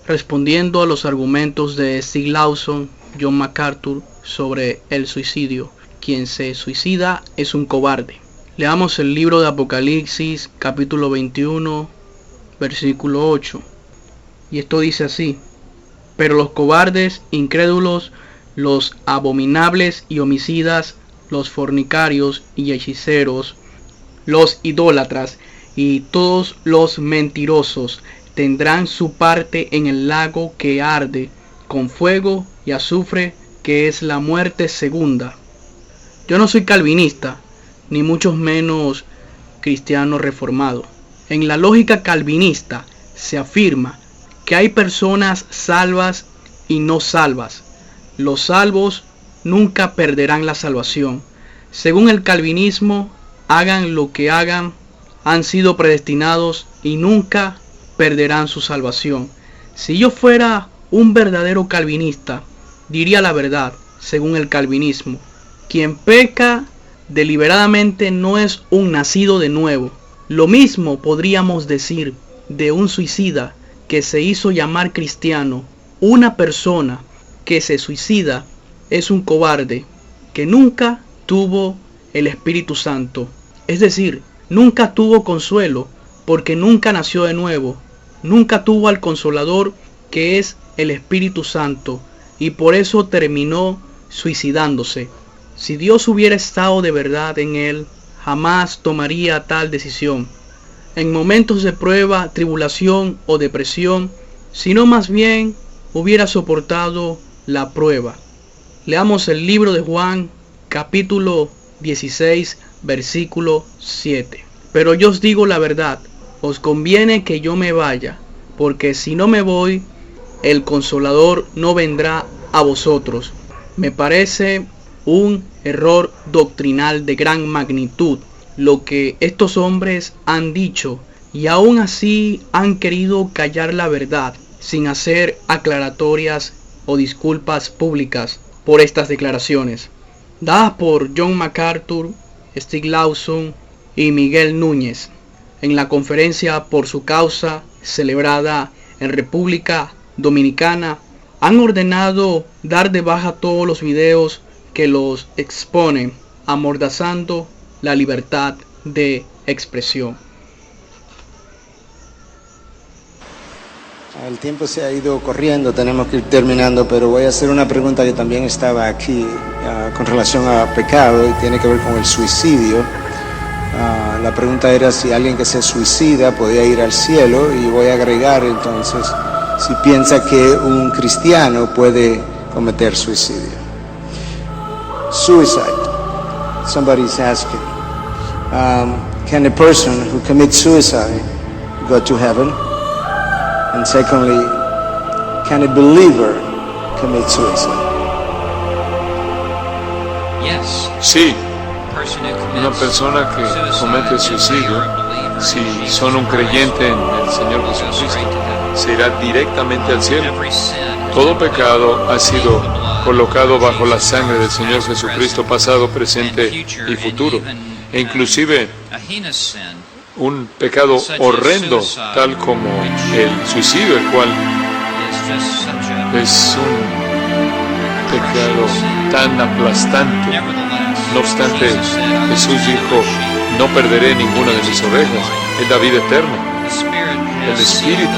respondiendo a los argumentos de Stieg Larsson, John MacArthur sobre el suicidio. Quien se suicida es un cobarde. Leamos el libro de Apocalipsis, capítulo 21, versículo 8. Y esto dice así: pero los cobardes, incrédulos, los abominables y homicidas, los fornicarios y hechiceros, los idólatras y todos los mentirosos tendrán su parte en el lago que arde con fuego y azufre, que es la muerte segunda. Yo no soy calvinista, ni mucho menos cristiano reformado. En la lógica calvinista se afirma que hay personas salvas y no salvas. Los salvos nunca perderán la salvación. Según el calvinismo, hagan lo que hagan, han sido predestinados y nunca perderán su salvación. Si yo fuera un verdadero calvinista, diría la verdad, según el calvinismo. Quien peca deliberadamente no es un nacido de nuevo. Lo mismo podríamos decir de un suicida que se hizo llamar cristiano. Una persona que se suicida es un cobarde que nunca tuvo el Espíritu Santo. Es decir, nunca tuvo consuelo porque nunca nació de nuevo. Nunca tuvo al Consolador, que es el Espíritu Santo, y por eso terminó suicidándose. Si Dios hubiera estado de verdad en él, jamás tomaría tal decisión en momentos de prueba, tribulación o depresión, sino más bien hubiera soportado la prueba. Leamos el libro de Juan, capítulo 16, versículo 7. Pero yo os digo la verdad, os conviene que yo me vaya, porque si no me voy, el Consolador no vendrá a vosotros. Me parece un error doctrinal de gran magnitud lo que estos hombres han dicho, y aún así han querido callar la verdad sin hacer aclaratorias o disculpas públicas por estas declaraciones dadas por John MacArthur, Stieg Larsson y Miguel Núñez en la conferencia por su causa celebrada en República Dominicana. Han ordenado dar de baja todos los videos que los exponen, amordazando la libertad de expresión. El tiempo se ha ido corriendo, tenemos que ir terminando, pero voy a hacer una pregunta que también estaba aquí con relación a pecado y tiene que ver con el suicidio. La pregunta era si alguien que se suicida podía ir al cielo, y voy a agregar entonces si piensa que un cristiano puede cometer suicidio. Suicide. Somebody's asking, can a person who commits suicide go to heaven? And secondly, can a believer commit suicide? Sí, una persona que comete suicidio, si son un creyente en el Señor Jesucristo, se irá directamente al cielo. Todo pecado ha sido colocado bajo la sangre del Señor Jesucristo, pasado, presente y futuro, e inclusive un pecado horrendo tal como el suicidio, el cual es un pecado tan aplastante. No obstante, Jesús dijo: no perderé ninguna de mis ovejas, es la vida eterna. El Espíritu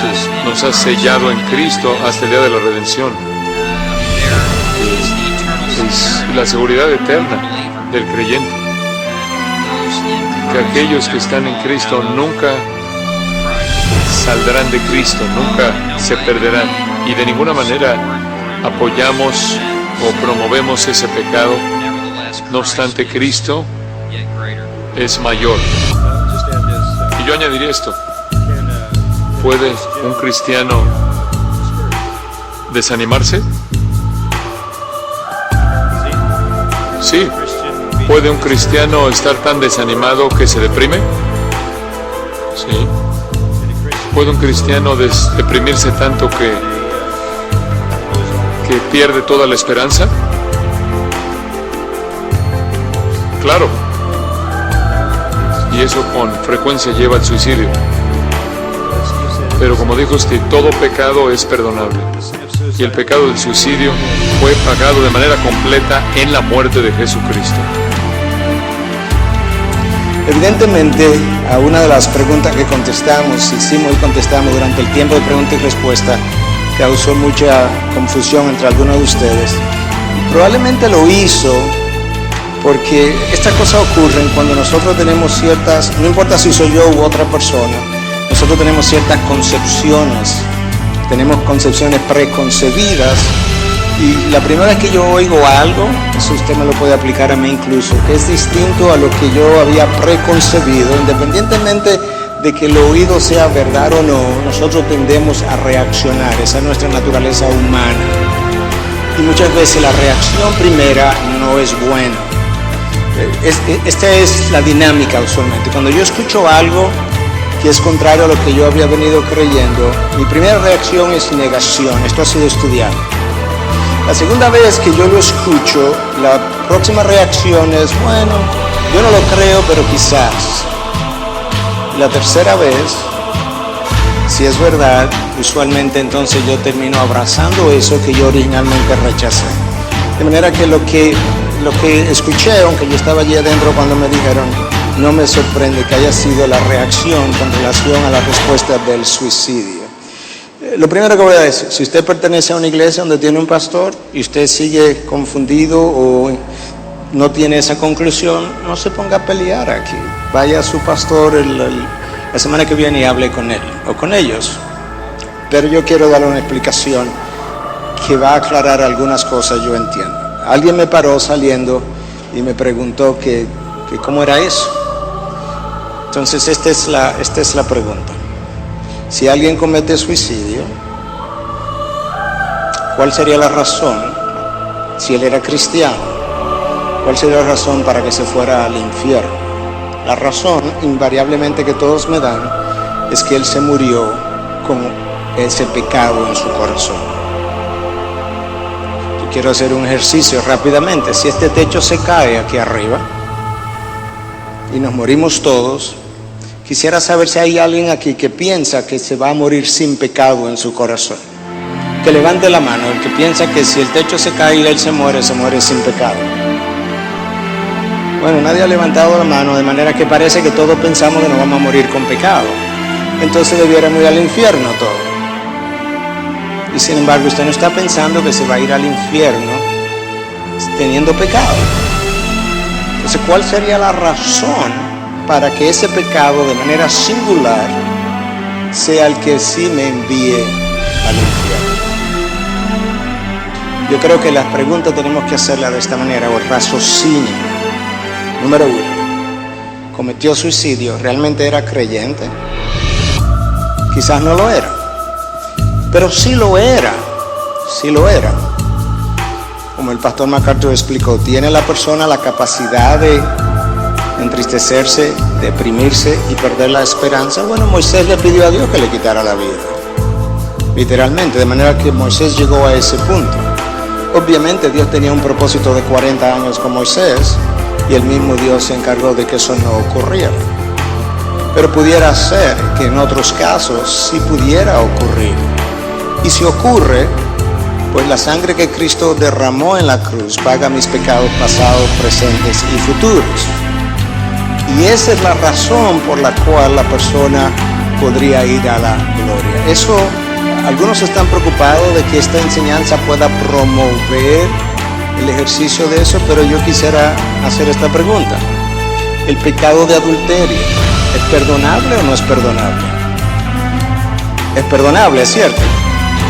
nos ha sellado en Cristo hasta el día de la redención. Es la seguridad eterna del creyente, que aquellos que están en Cristo nunca saldrán de Cristo, nunca se perderán, y de ninguna manera apoyamos o promovemos ese pecado. No obstante, Cristo es mayor. Y yo añadiría esto: ¿puede un cristiano desanimarse? Sí. ¿Puede un cristiano estar tan desanimado que se deprime? Sí. ¿Puede un cristiano deprimirse tanto que pierde toda la esperanza? Claro. Y eso con frecuencia lleva al suicidio. Pero como dijo usted, todo pecado es perdonable. Y el pecado del suicidio fue pagado de manera completa en la muerte de Jesucristo. Evidentemente, a una de las preguntas que hicimos y contestamos durante el tiempo de pregunta y respuesta, causó mucha confusión entre algunos de ustedes. Y probablemente lo hizo porque estas cosas ocurren cuando nosotros tenemos ciertas, no importa si soy yo u otra persona, nosotros tenemos ciertas concepciones, tenemos concepciones preconcebidas, y la primera vez que yo oigo algo, eso usted me lo puede aplicar a mí incluso, que es distinto a lo que yo había preconcebido, independientemente de que el oído sea verdad o no, nosotros tendemos a reaccionar, esa es nuestra naturaleza humana. Y muchas veces la reacción primera no es buena. Esta es la dinámica usualmente. Cuando yo escucho algo que es contrario a lo que yo había venido creyendo, mi primera reacción es negación. Esto ha sido estudiado. La segunda vez que yo lo escucho, la próxima reacción es, bueno, yo no lo creo, pero quizás. La tercera vez, si es verdad, usualmente entonces yo termino abrazando eso que yo originalmente rechacé. De manera que lo que escuché, aunque yo estaba allí adentro cuando me dijeron, no me sorprende que haya sido la reacción con relación a la respuesta del suicidio. Lo primero que voy a decir, si usted pertenece a una iglesia donde tiene un pastor y usted sigue confundido o no tiene esa conclusión, no se ponga a pelear aquí. Vaya a su pastor la semana que viene y hable con él o con ellos. Pero yo quiero darle una explicación que va a aclarar algunas cosas, yo entiendo. Alguien me paró saliendo y me preguntó que cómo era eso. Entonces esta es la pregunta. Si alguien comete suicidio, ¿cuál sería la razón? Si él era cristiano, ¿cuál sería la razón para que se fuera al infierno? La razón, invariablemente, que todos me dan, es que él se murió con ese pecado en su corazón. Yo quiero hacer un ejercicio rápidamente. Si este techo se cae aquí arriba y nos morimos todos, quisiera saber si hay alguien aquí que piensa que se va a morir sin pecado en su corazón. Que levante la mano, el que piensa que si el techo se cae y él se muere sin pecado. Bueno, nadie ha levantado la mano, de manera que parece que todos pensamos que nos vamos a morir con pecado. Entonces debiéramos ir al infierno todos. Y sin embargo, usted no está pensando que se va a ir al infierno teniendo pecado. Entonces, ¿cuál sería la razón para que ese pecado de manera singular sea el que sí me envíe al infierno? Yo creo que las preguntas tenemos que hacerlas de esta manera, o el raciocinio. Número 1, cometió suicidio, ¿realmente era creyente? Quizás no lo era, pero sí lo era, Como el pastor MacArthur explicó, tiene la persona la capacidad de entristecerse, deprimirse y perder la esperanza. Bueno, Moisés le pidió a Dios que le quitara la vida, literalmente, de manera que Moisés llegó a ese punto. Obviamente Dios tenía un propósito de 40 años con Moisés, y el mismo Dios se encargó de que eso no ocurriera. Pero pudiera ser que en otros casos sí pudiera ocurrir. Y si ocurre, pues la sangre que Cristo derramó en la cruz paga mis pecados pasados, presentes y futuros. Y esa es la razón por la cual la persona podría ir a la gloria. Eso, algunos están preocupados de que esta enseñanza pueda promover el ejercicio de eso, pero yo quisiera hacer esta pregunta. ¿El pecado de adulterio es perdonable o no es perdonable? Es perdonable, ¿es cierto?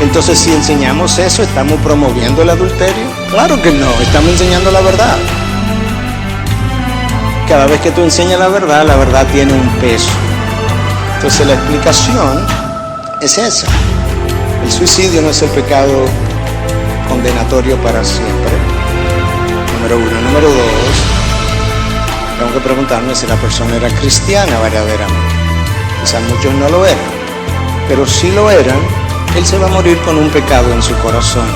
Entonces, si enseñamos eso, ¿estamos promoviendo el adulterio? Claro que no, estamos enseñando la verdad. Cada vez que tú enseñas la verdad tiene un peso. Entonces, la explicación es esa. El suicidio no es el pecado condenatorio para siempre. Número 1. Número 2, tengo que preguntarme si la persona era cristiana verdaderamente. Quizás muchos no lo eran, pero si lo eran, él se va a morir con un pecado en su corazón.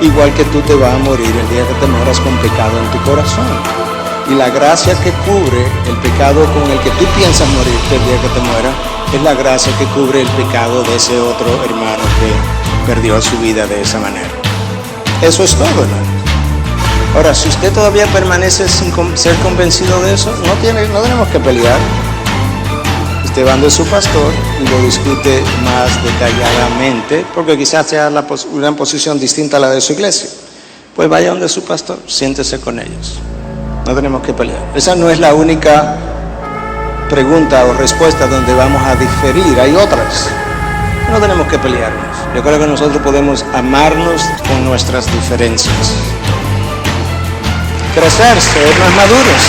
Igual que tú te vas a morir el día que te mueras con pecado en tu corazón. Y la gracia que cubre el pecado con el que tú piensas morirte el día que te mueras es la gracia que cubre el pecado de ese otro hermano que perdió su vida de esa manera. Eso es todo, hermano. Ahora, si usted todavía permanece sin ser convencido de eso, no tenemos que pelear. Usted va de su pastor y lo discute más detalladamente, porque quizás sea una posición distinta a la de su iglesia. Pues vaya donde su pastor, siéntese con ellos. No tenemos que pelear. Esa no es la única pregunta o respuesta donde vamos a diferir. Hay otras. No tenemos que pelearnos. Yo creo que nosotros podemos amarnos con nuestras diferencias. Crecer, ser más maduros.